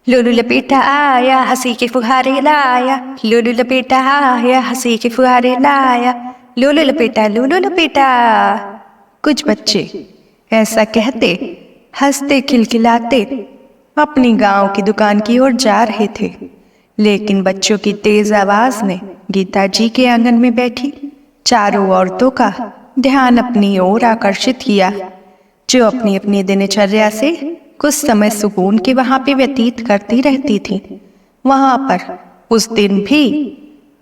लोलू लपेटा आया हंसी के फुहारे लाया, लोलू लपेटा आया हंसी के फुहारे लाया, लोलू लपेटा। कुछ बच्चे ऐसा कहते हंसते खिलखिलाते अपनी गांव की दुकान की ओर जा रहे थे, लेकिन बच्चों की तेज आवाज ने गीता जी के आंगन में बैठी चारों औरतों का ध्यान अपनी ओर आकर्षित किया, जो अपनी अपनी दिनचर्या से कुछ समय सुकून के वहां पे व्यतीत करती रहती थी। वहां पर उस दिन भी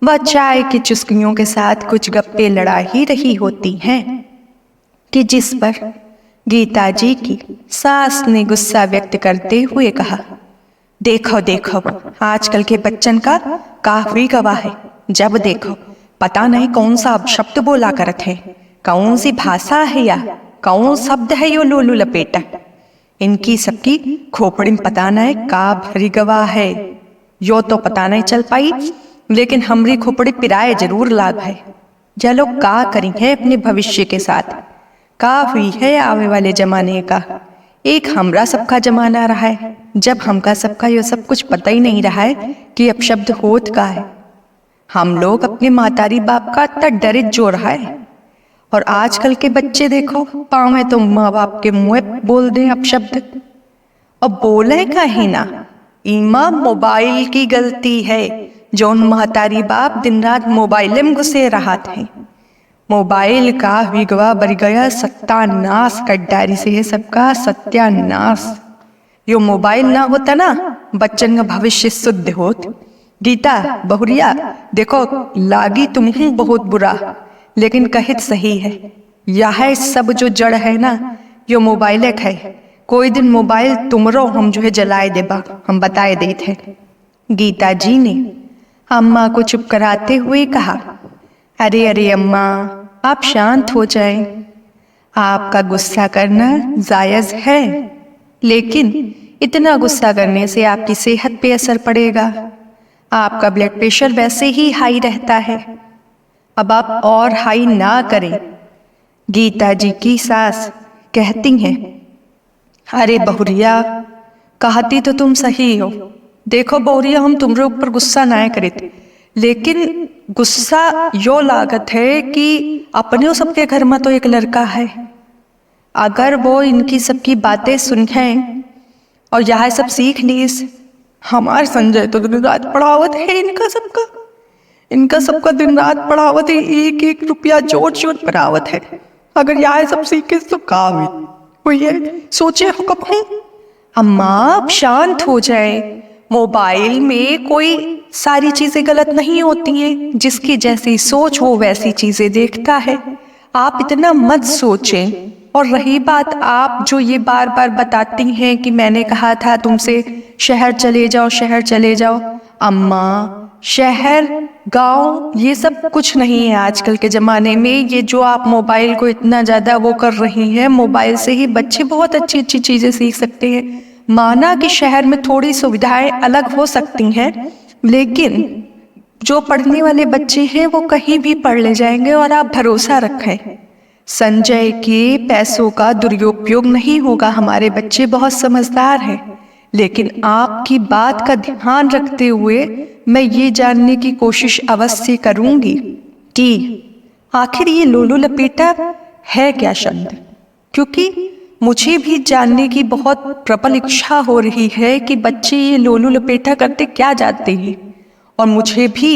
वह चाय की चुस्कियों के साथ कुछ गप्पे लड़ा ही रही होती हैं कि जिस पर गीता जी की सास ने गुस्सा व्यक्त करते हुए कहा, देखो देखो आजकल के बच्चन का काफी गवाह है। जब देखो पता नहीं कौन सा शब्द बोला करते हैं, कौन सी भाषा है या कौन शब्द है यो लोलू लपेटा। इनकी सबकी खोपड़ी में पता नहीं का भरी गवाह है। यो तो पता नहीं चल पाई, लेकिन हमरी खोपड़ी पिराए जरूर लाग है। यह लोग का करी है अपने भविष्य के साथ, काफी है आवे वाले जमाने का। एक हमरा सबका जमाना रहा है, जब हमका सबका यो सब कुछ पता ही नहीं रहा है कि अब शब्द होत का है। हम लोग अपने मातारी बाप का इतना डरित जो रहा है, और आजकल के बच्चे देखो पाँव तो माँ बाप के मुँह बोल दें अब शब्द। अब बोले कहीं ना, इमा मोबाइल की गलती है। जो महतारी बाप दिन रात मोबाइल में घुसे रहा थे, मोबाइल का विगवा बढ़ गया सत्यानाश कर डारी से है सबका सत्यानाश। यो मोबाइल ना होता ना, बच्चन का भविष्य शुद्ध होत। गीता बहुरिया देखो लागी तुम्हें बहुत बुरा, लेकिन कहित सही है। यह सब जो जड़ है ना, यो मोबाइल है। कोई दिन मोबाइल तुमरो हम जो है जलाए देबा, हम बताए दे थे। गीता जी ने अम्मा को चुप कराते हुए कहा, अरे अरे अम्मा आप शांत हो जाएं। आपका गुस्सा करना जायज है, लेकिन इतना गुस्सा करने से आपकी सेहत पे असर पड़ेगा। आपका ब्लड प्रेशर वैसे ही हाई रहता है, अब आप और हाई ना करें। गीता जी की सास कहती हैं, अरे बहुरिया कहती तो तुम सही हो। देखो बहुरिया हम तुम्हारे ऊपर गुस्सा ना करे थे, लेकिन गुस्सा यो लागत है कि अपने सबके घर में तो एक लड़का है। अगर वो इनकी सबकी बातें सुनें और यह सब सीख लीस, हमारे संजय तो दिन रात पढ़ावत है इनका सबका दिन रात पढ़ावत है, एक एक रुपया जोड़ जोड़ पढ़ावत है। अगर यह सब सीखे तो का वो ये सोचे हो कब है। अम्मा आप शांत हो जाए। मोबाइल में कोई सारी चीजें गलत नहीं होती हैं, जिसकी जैसी सोच हो वैसी चीजें देखता है। आप इतना मत सोचें। और रही बात आप जो ये बार बार बताती हैं कि मैंने कहा था तुमसे शहर चले जाओ। अम्मा शहर गांव ये सब कुछ नहीं है आजकल के ज़माने में। ये जो आप मोबाइल को इतना ज़्यादा वो कर रही हैं, मोबाइल से ही बच्चे बहुत अच्छी अच्छी चीज़ें सीख सकते हैं। माना कि शहर में थोड़ी सुविधाएं अलग हो सकती हैं, लेकिन जो पढ़ने वाले बच्चे हैं वो कहीं भी पढ़ ले जाएंगे। और आप भरोसा रखें, संजय के पैसों का दुरुपयोग नहीं होगा। हमारे बच्चे बहुत समझदार हैं, लेकिन आपकी बात का ध्यान रखते हुए मैं ये जानने की कोशिश अवश्य करूंगी कि आखिर ये लोलू लपेटा है क्या शब्द, क्योंकि मुझे भी जानने की बहुत प्रबल इच्छा हो रही है कि बच्चे ये लोलू लपेटा करते क्या जाते हैं। और मुझे भी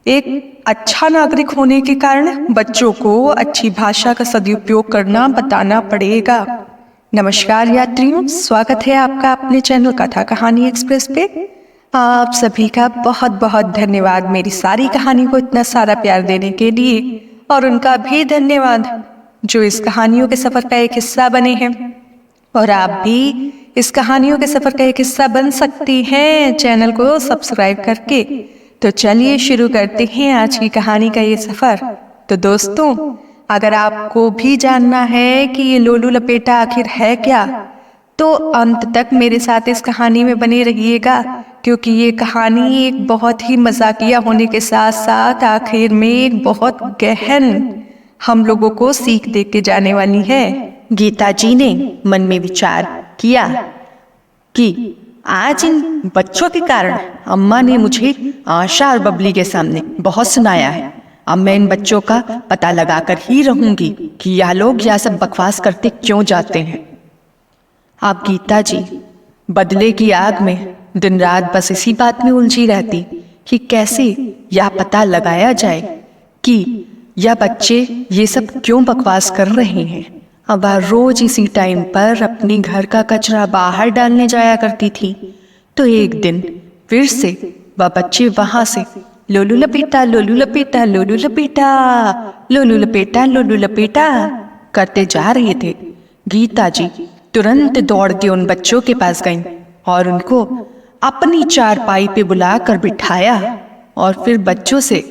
एक अच्छा नागरिक होने के कारण बच्चों को अच्छी भाषा का सदुपयोग करना बताना पड़ेगा। नमस्कार यात्रियों, स्वागत है आपका अपने चैनल कथा कहानी एक्सप्रेस पे। आप सभी का बहुत बहुत धन्यवाद मेरी सारी कहानी को इतना सारा प्यार देने के लिए, और उनका भी धन्यवाद जो इस कहानियों के सफर का एक हिस्सा बने हैं। और आप भी इस कहानियों के सफर का एक हिस्सा बन सकती हैं चैनल को सब्सक्राइब करके। तो चलिए शुरू करते हैं आज की कहानी का ये सफर। तो दोस्तों, अगर आपको भी जानना है कि ये लोलू लपेटा आखिर है क्या, तो अंत तक मेरे साथ इस कहानी में बने रहिएगा, क्योंकि ये कहानी एक बहुत ही मजाकिया होने के साथ साथ आखिर में एक बहुत गहन हम लोगों को सीख दे के जाने वाली है। गीता जी ने मन में विचार किया कि आज इन बच्चों के कारण अम्मा ने मुझे आशा और बबली के सामने बहुत सुनाया है। अब मैं इन बच्चों का पता लगाकर ही रहूंगी कि यह लोग यह सब बकवास करते क्यों जाते हैं। अब गीता जी बदले की आग में दिन रात बस इसी बात में उलझी रहती कि कैसे यह पता लगाया जाए कि यह बच्चे ये सब क्यों बकवास कर रहे हैं। अब वह रोज इसी टाइम पर अपनी घर का कचरा बाहर डालने जाया करती थी। तो एक दिन फिर से वह बच्चे वहां से लोलू लपेटा लोलू लपेटा लोलू लपेटा लोलू लपेटा लोलू लपेटा करते जा रहे थे। गीता जी तुरंत दौड़ के उन बच्चों के पास गईं और उनको अपनी चारपाई पे बुलाकर बिठाया और फिर बच्चों से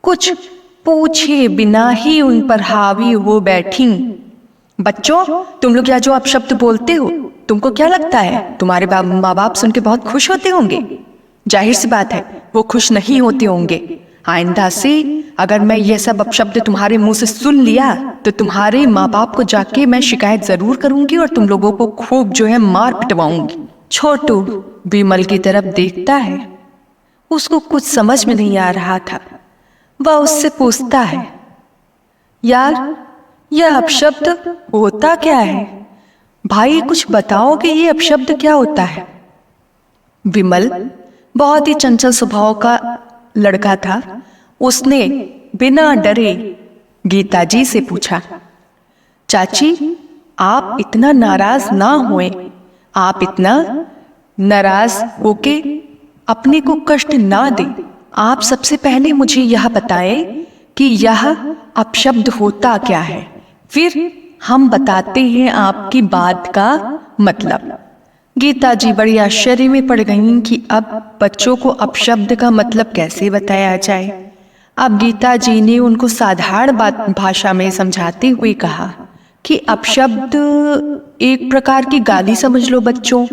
कुछ पूछे बिना ही उन पर हावी हो बैठी। बच्चों, तुम लोग जो अपशब्द बोलते हो, तुमको क्या लगता है तुम्हारे माँ बाप सुन के बहुत खुश होते होंगे? जाहिर सी बात है वो खुश नहीं होते होंगे। आइंदा से अगर मैं ये सब अपशब्द तुम्हारे मुंह से सुन लिया तो तुम्हारे माँ बाप को जाके मैं शिकायत जरूर करूंगी और तुम लोगों को खूब मार पिटवाऊंगी। छोटू विमल की तरफ देखता है। उसको कुछ समझ में नहीं आ रहा था। वह उससे पूछता है, यार यह अपशब्द होता क्या है? भाई कुछ बताओ कि ये अपशब्द क्या होता है? विमल बहुत ही चंचल स्वभाव का लड़का था। उसने बिना डरे गीता जी से पूछा, चाची आप इतना नाराज ना होए, आप इतना नाराज होके अपने को कष्ट ना दें। आप सबसे पहले मुझे यह बताएं कि यह अपशब्द होता क्या है, फिर हम बताते हैं आपकी बात का मतलब। गीता जी बड़ी आश्चर्य में पड़ गईं कि अब बच्चों को अपशब्द का मतलब कैसे बताया जाए। अब गीता जी ने उनको साधारण भाषा में समझाते हुए कहा कि अपशब्द एक प्रकार की गाली समझ लो बच्चों,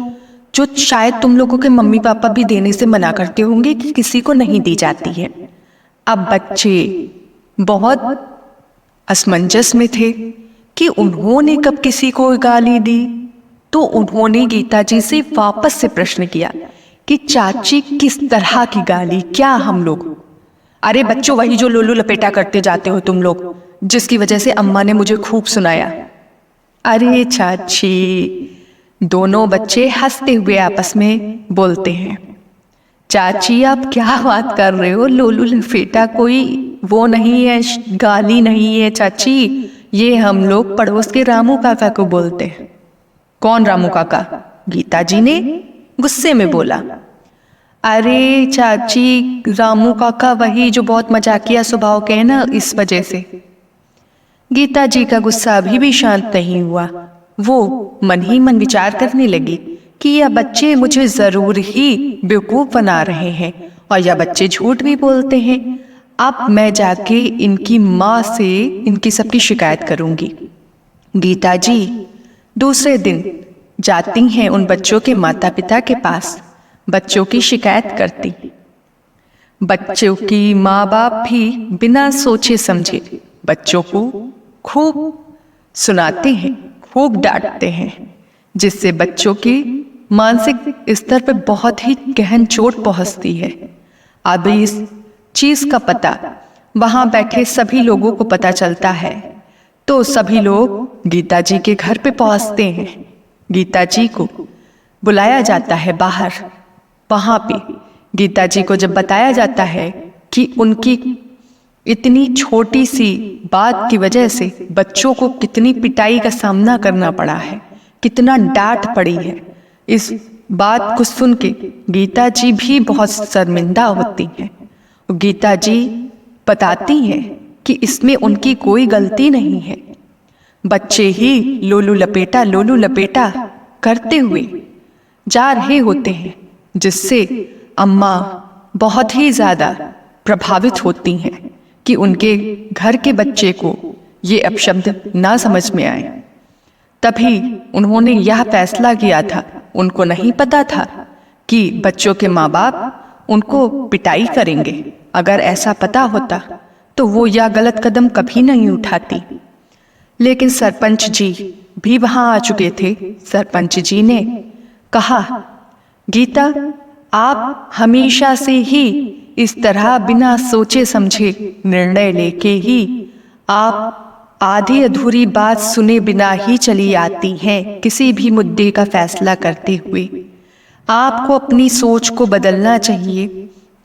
जो शायद तुम लोगों के मम्मी पापा भी देने से मना करते होंगे कि किसी को नहीं दी जाती है। अब बच्चे बहुत असमंजस में थे कि उन्होंने कब किसी को गाली दी। तो उन्होंने गीता जी से वापस से प्रश्न किया कि चाची किस तरह की गाली, क्या हम लोग? अरे बच्चों, वही जो लोलू लपेटा करते जाते हो तुम लोग, जिसकी वजह से अम्मा ने मुझे खूब सुनाया। अरे चाची, दोनों बच्चे हंसते हुए आपस में बोलते हैं, चाची आप क्या बात कर रहे हो? लोलू लपेटा कोई वो नहीं है, गाली नहीं है चाची, ये हम लोग पड़ोस के रामू काका को बोलते हैं। कौन रामू काका? गीता जी ने गुस्से में बोला। अरे चाची, रामू काका वही जो बहुत मजाकिया स्वभाव के हैं ना, इस वजह से। गीता जी का गुस्सा अभी भी शांत नहीं हुआ। वो मन ही मन विचार करने लगी कि यह बच्चे मुझे जरूर ही बेवकूफ बना रहे हैं और यह बच्चे झूठ भी बोलते हैं। अब मैं जाके इनकी माँ से इनकी सबकी शिकायत करूंगी। गीता जी दूसरे दिन जाती हैं उन बच्चों के माता पिता के पास, बच्चों की शिकायत करती। बच्चों की माँ बाप भी बिना सोचे समझे बच्चों को खूब सुनाते हैं, खूब डांटते हैं, जिससे बच्चों के मानसिक स्तर पर बहुत ही गहन चोट पहुंचती है। अब इस चीज का पता वहां बैठे सभी लोगों को पता चलता है, तो सभी लोग गीता जी के घर पे पहुंचते हैं। गीता जी को बुलाया जाता है बाहर। वहां पे गीता जी को जब बताया जाता है कि उनकी इतनी छोटी सी बात की वजह से बच्चों को कितनी पिटाई का सामना करना पड़ा है, कितना डांट पड़ी है, इस बात को सुन के गीता जी भी बहुत शर्मिंदा होती हैं। गीता जी बताती हैं कि इसमें उनकी कोई गलती नहीं है। बच्चे ही लोलू लपेटा करते हुए जा रहे होते हैं, जिससे अम्मा बहुत ही ज्यादा प्रभावित होती हैं कि उनके घर के बच्चे को ये अपशब्द ना समझ में आए। तभी उन्होंने यह फैसला किया था। उनको नहीं पता था कि बच्चों के माँ बाप उनको पिटाई करेंगे। अगर ऐसा पता होता तो वो यह गलत कदम कभी नहीं उठाती। लेकिन सरपंच जी भी वहां आ चुके थे। सरपंच जी ने कहा गीता, आप हमेशा से ही इस तरह बिना सोचे समझे निर्णय लेके ही आप आधी अधूरी बात सुने बिना ही चली आती हैं किसी भी मुद्दे का फैसला करते हुए। आपको अपनी सोच को बदलना चाहिए,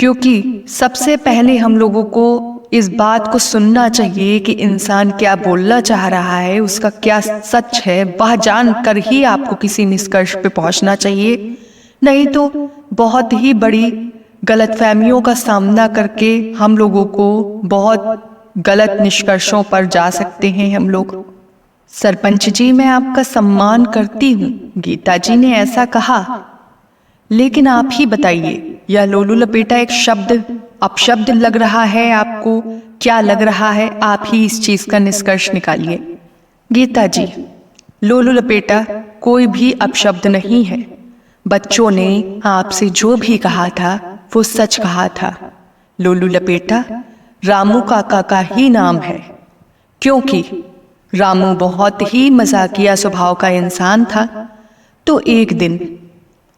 क्योंकि सबसे पहले हम लोगों को इस बात को सुनना चाहिए कि इंसान क्या बोलना चाह रहा है, उसका क्या सच है, वह जानकर ही आपको किसी निष्कर्ष पे पहुंचना चाहिए। नहीं तो बहुत ही बड़ी गलतफहमियों का सामना करके हम लोगों को बहुत गलत निष्कर्षों पर जा सकते हैं हम लोग। सरपंच जी, मैं आपका सम्मान करती हूँ, गीता जी ने ऐसा कहा। लेकिन आप ही बताइए, यह लोलू लपेटा एक शब्द अपशब्द लग रहा है आपको? क्या लग रहा है? आप ही इस चीज का निष्कर्ष निकालिए। गीता जी, लोलू लपेटा कोई भी अपशब्द नहीं है। बच्चों ने आपसे जो भी कहा था वो सच कहा था। लोलू लपेटा रामू काका का ही नाम है, क्योंकि रामू बहुत ही मजाकिया स्वभाव का इंसान था। तो एक दिन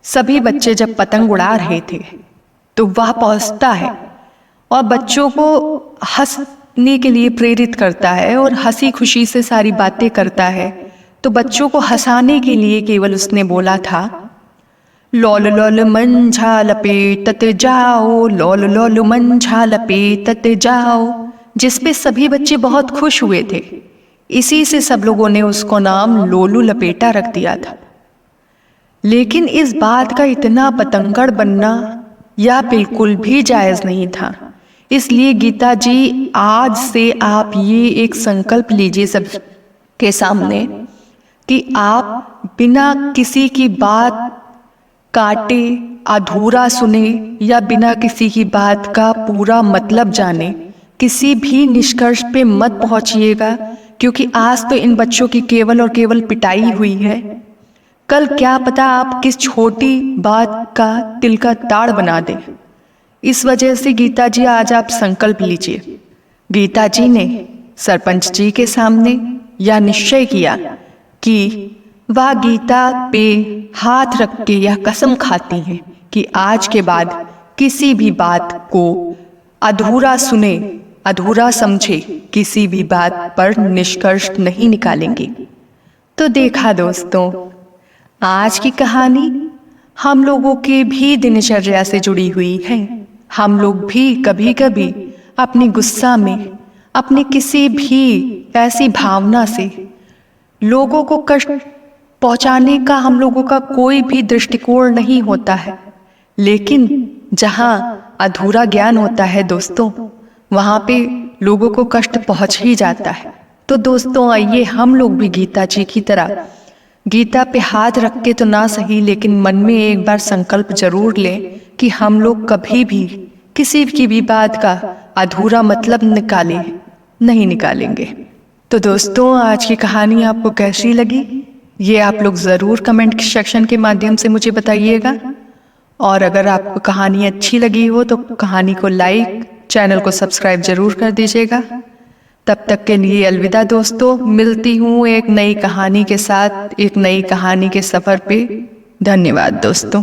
सभी बच्चे जब पतंग उड़ा रहे थे तो वह पहुंचता है और बच्चों को हंसने के लिए प्रेरित करता है और हंसी खुशी से सारी बातें करता है। तो बच्चों को हंसाने के लिए केवल उसने बोला था, लॉल लॉल मंझा लपेटत जाओ, लॉल लॉल मंझा लपेटत जाओ, जिस पे सभी बच्चे बहुत खुश हुए थे। इसी से सब लोगों ने उसको नाम लोलू लपेटा रख दिया था। लेकिन इस बात का इतना पतंगड़ बनना यह बिल्कुल भी जायज नहीं था। इसलिए गीता जी, आज से आप ये एक संकल्प लीजिए सबके सामने कि आप बिना किसी की बात काटे, अधूरा सुने या बिना किसी की बात का पूरा मतलब जाने किसी भी निष्कर्ष पे मत पहुंचिएगा, क्योंकि आज तो इन बच्चों की केवल और केवल पिटाई हुई है। कल क्या पता आप किस छोटी बात का तिल का ताड़ बना दें। इस वजह से गीता जी, आज आप संकल्प लीजिए। गीता जी ने सरपंच जी के सामने यह निश्चय किया कि वह गीता पे हाथ रख के यह कसम खाती हैं कि आज के बाद किसी भी बात को अधूरा सुने, अधूरा समझे, किसी भी बात पर निष्कर्ष नहीं निकालेंगे। तो देखा दोस्तों, आज की कहानी हम लोगों के भी दिनचर्या से जुड़ी हुई है। हम लोग भी कभी कभी अपनी गुस्सा में, अपनी किसी भी ऐसी भावना से लोगों को कष्ट पहुंचाने का हम लोगों का कोई भी दृष्टिकोण नहीं होता है। लेकिन जहां अधूरा ज्ञान होता है दोस्तों, वहां पे लोगों को कष्ट पहुंच ही जाता है। तो दोस्तों, आइए हम लोग भी गीता जी की तरह गीता पे हाथ रख के तो ना सही, लेकिन मन में एक बार संकल्प जरूर लें कि हम लोग कभी भी किसी की भी बात का अधूरा मतलब नहीं निकालेंगे। तो दोस्तों, आज की कहानी आपको कैसी लगी, ये आप लोग ज़रूर कमेंट सेक्शन के माध्यम से मुझे बताइएगा। और अगर आपको कहानी अच्छी लगी हो तो कहानी को लाइक, चैनल को सब्सक्राइब जरूर कर दीजिएगा। तब तक के लिए अलविदा दोस्तों, मिलती हूँ एक नई कहानी के साथ, एक नई कहानी के सफ़र पे। धन्यवाद दोस्तों।